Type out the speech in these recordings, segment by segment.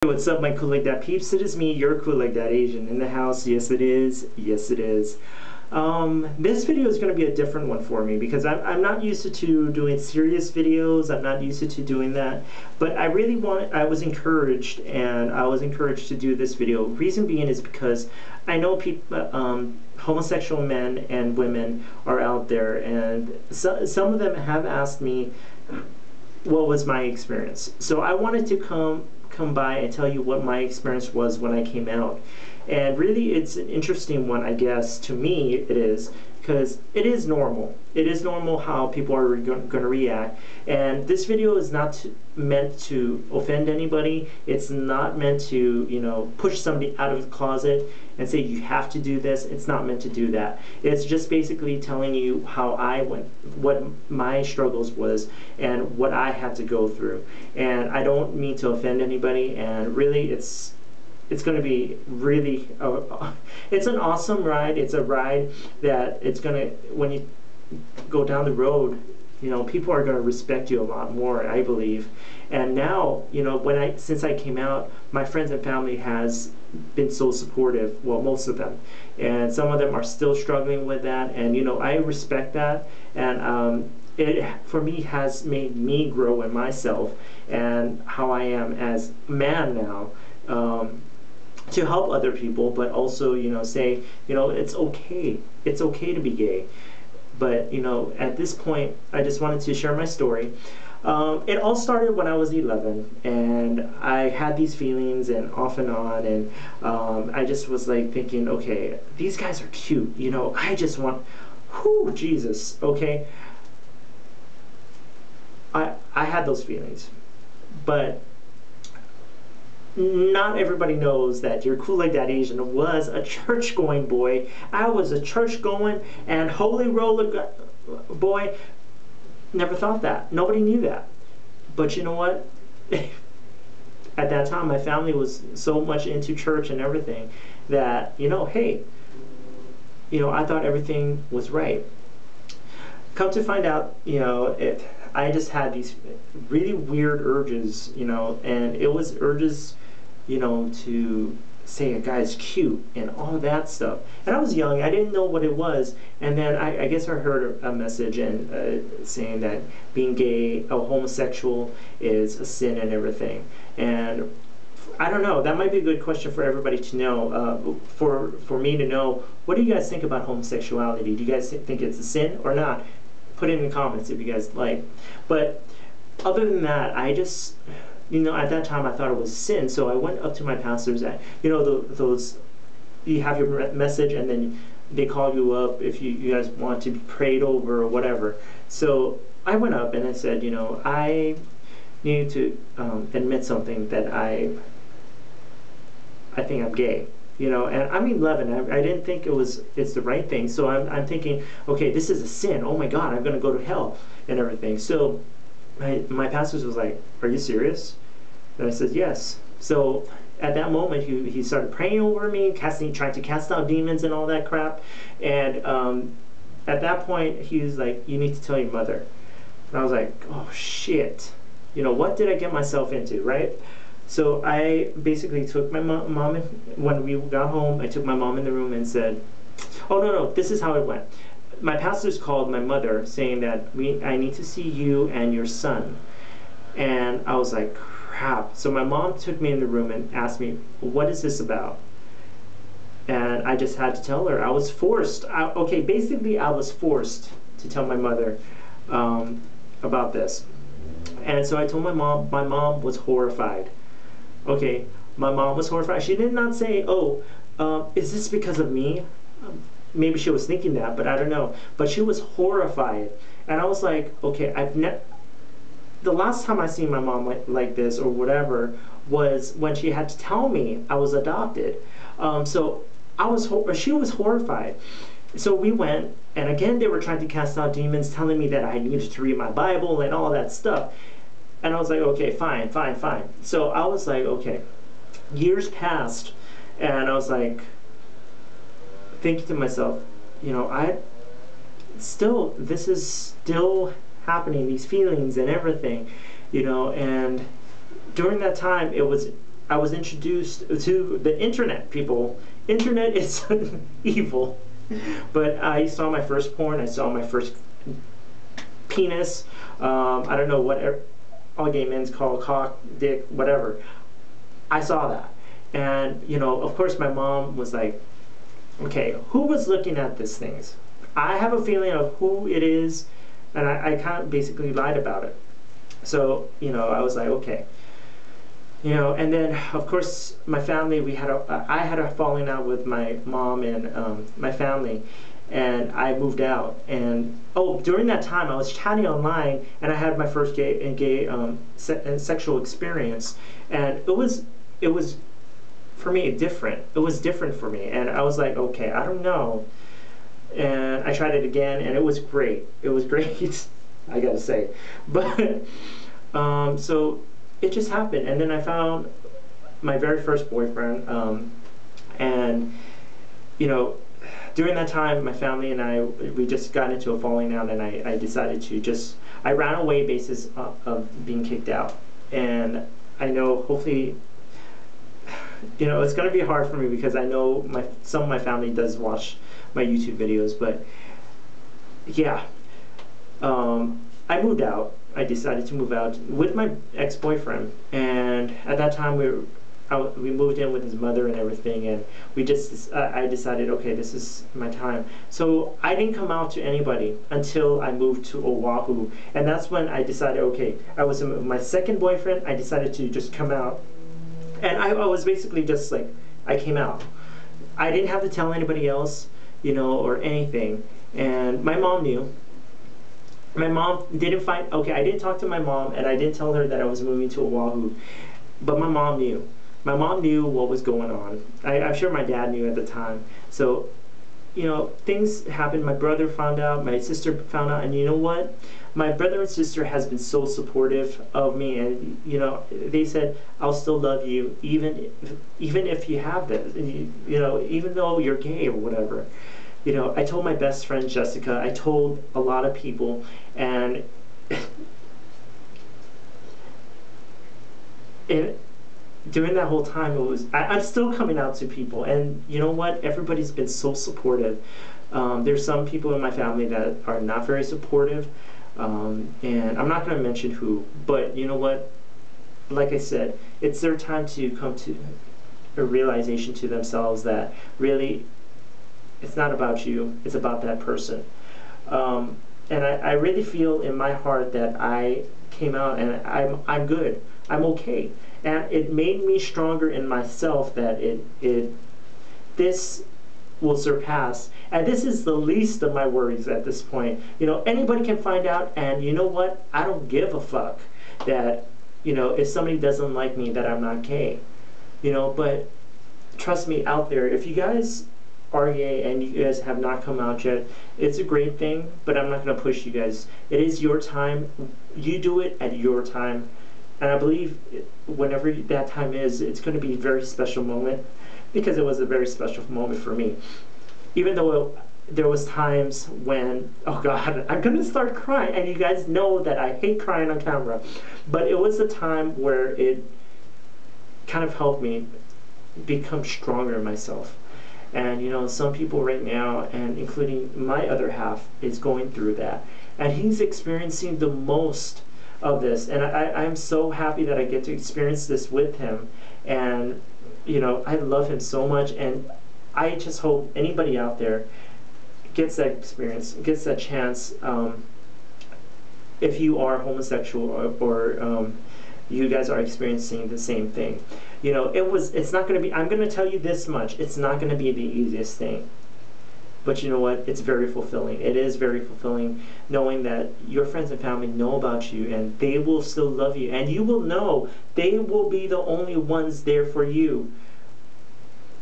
What's up, my cool like that peeps? It is me, your cool like that Asian in the house. Yes, it is. Yes, it is. This video is going to be a different one for me because I'm not used to doing serious videos. I'm not used to doing that. But I was encouraged to do this video. Reason being is because I know people, homosexual men and women are out there, and some of them have asked me what was my experience. So I wanted to come by and tell you what my experience was when I came out. And really it's an interesting one, I guess. To me it is, because it is normal. It is normal how people are going to react. And this video is not meant to offend anybody. It's not meant to, you know, push somebody out of the closet and say you have to do this. It's not meant to do that. It's just basically telling you how I went, what my struggles was, and what I had to go through. And I don't mean to offend anybody, and really it's going to be really, it's an awesome ride. It's a ride that it's going to, when you go down the road, you know, people are going to respect you a lot more, I believe. And now, you know, since I came out, my friends and family has been so supportive. Well, most of them. And some of them are still struggling with that. And, you know, I respect that. And it, for me, has made me grow in myself and how I am as a man now. To help other people, but also, you know, say, you know, it's okay to be gay. But, you know, at this point, I just wanted to share my story. It all started when I was 11, and I had these feelings, and off and on, and I just was like thinking, okay, these guys are cute, you know, I just want, whoo, Jesus, okay. I had those feelings, but not everybody knows that your cool like that Asian was a church-going boy. I was a church-going and holy roller boy. Never thought that. Nobody knew that. But you know what? At that time, my family was so much into church and everything that, you know, hey, you know, I thought everything was right. Come to find out, you know, I just had these really weird urges, you know, and it was urges, you know, to say a guy's cute and all that stuff. And I was young, I didn't know what it was, and then I guess I heard a message and saying that being gay, a homosexual, is a sin and everything. And I don't know, that might be a good question for everybody to know, for me to know, what do you guys think about homosexuality? Do you guys think it's a sin or not? Put it in the comments if you guys like. But other than that, I just, you know, at that time I thought it was sin. So I went up to my pastors at, you know, those, you have your message and then they call you up if you guys want to be prayed over or whatever. So I went up and I said, you know, I need to admit something, that I think I'm gay. You know, and I'm 11. I didn't think it's the right thing. So I'm thinking, okay, this is a sin. Oh my God, I'm going to go to hell and everything. So my pastor was like, are you serious? And I said, yes. So at that moment, he started praying over me, trying to cast out demons and all that crap. And at that point, he was like, you need to tell your mother. And I was like, oh shit. You know, what did I get myself into, right? So I basically took my mom, when we got home, I took my mom in the room and said, oh no, this is how it went. My pastors called my mother saying that I need to see you and your son. And I was like, crap. So my mom took me in the room and asked me, what is this about? And I just had to tell her. I was forced. Basically I was forced to tell my mother about this. And so I told my mom. My mom was horrified. Okay, my mom was horrified. She did not say, oh, is this because of me? Maybe she was thinking that, but I don't know. But she was horrified. And I was like, okay, the last time I seen my mom like this or whatever was when she had to tell me I was adopted. So she was horrified. So we went, and again they were trying to cast out demons, telling me that I needed to read my Bible and all that stuff. And I was like, okay, fine. So I was like, okay. Years passed, and I was like, thinking to myself, you know, this is still happening, these feelings and everything, you know. And during that time, it was I was introduced to the internet, people. Internet is evil. But I saw my first porn. I saw my first penis. I don't know what all gay men's call cock, dick, whatever. I saw that. And, you know, of course my mom was like, okay, who was looking at these things? I have a feeling of who it is, and I kind of basically lied about it. So, you know, I was like, okay. You know, and then, of course, my family, I had a falling out with my mom and my family, and I moved out. And, oh, during that time, I was chatting online, and I had my first gay sexual experience. And it was, for me, different. It was different for me. And I was like, okay, I don't know. And I tried it again, and it was great. It was great, I gotta say. But, so it just happened. And then I found my very first boyfriend, and, you know, during that time, my family and we just got into a falling out, and I decided to I ran away basis of being kicked out. And I know, hopefully, you know, it's gonna be hard for me because I know some of my family does watch my YouTube videos, but yeah, I moved out. I decided to move out with my ex-boyfriend, and at that time we moved in with his mother and everything, and I decided, okay, this is my time. So I didn't come out to anybody until I moved to Oahu, and that's when I decided, okay, I was my second boyfriend. I decided to just come out, and I was basically just like, I came out. I didn't have to tell anybody else, you know, or anything. And my mom knew. My mom didn't find, okay, I didn't talk to my mom, and I didn't tell her that I was moving to Oahu, but my mom knew. My mom knew what was going on. I'm sure my dad knew at the time. So, you know, things happened. My brother found out, my sister found out, and you know what? My brother and sister has been so supportive of me, and, you know, they said, I'll still love you, even if you have this, you know, even though you're gay or whatever. You know, I told my best friend Jessica, I told a lot of people, and during that whole time, I'm still coming out to people, and you know what? Everybody's been so supportive. There's some people in my family that are not very supportive, and I'm not going to mention who, but you know what? Like I said, it's their time to come to a realization to themselves that really, it's not about you, it's about that person. And I really feel in my heart that I came out and I'm good, I'm okay. And it made me stronger in myself that this will surpass. And this is the least of my worries at this point. You know, anybody can find out, and you know what? I don't give a fuck that, you know, if somebody doesn't like me, that I'm not gay. You know, but trust me out there, if you guys are gay and you guys have not come out yet, it's a great thing, but I'm not going to push you guys. It is your time. You do it at your time. And I believe whenever that time is, it's going to be a very special moment, because it was a very special moment for me. Even though there was times when, oh God, I'm going to start crying, and you guys know that I hate crying on camera, but it was a time where it kind of helped me become stronger in myself. And you know, some people right now, and including my other half, is going through that, and he's experiencing the most of this, and I'm so happy that I get to experience this with him. And you know, I love him so much, and I just hope anybody out there gets that experience, gets that chance, if you are homosexual or you guys are experiencing the same thing. You know, it's not going to be, I'm going to tell you this much, it's not going to be the easiest thing. But you know what? It's very fulfilling. It is very fulfilling knowing that your friends and family know about you, and they will still love you, and you will know they will be the only ones there for you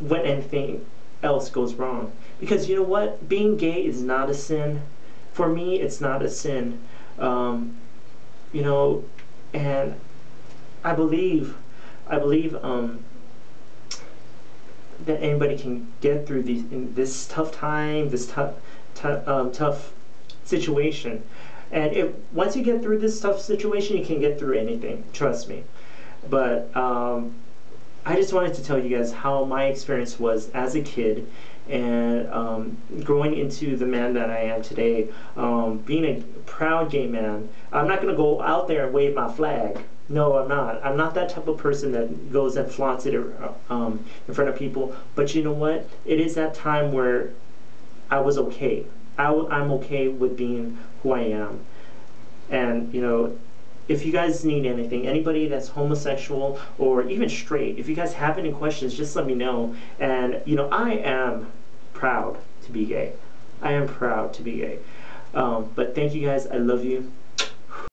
when anything else goes wrong. Because you know what? Being gay is not a sin. For me, it's not a sin. You know, and I believe that anybody can get through this tough time, this tough situation. And once you get through this tough situation, you can get through anything. Trust me. But I just wanted to tell you guys how my experience was as a kid, and growing into the man that I am today, being a proud gay man. I'm not going to go out there and wave my flag. No, I'm not. I'm not that type of person that goes and flaunts it in front of people. But you know what? It is that time where I was okay. I'm okay with being who I am. And, you know, if you guys need anything, anybody that's homosexual or even straight, if you guys have any questions, just let me know. And, you know, I am proud to be gay. I am proud to be gay. But thank you guys. I love you.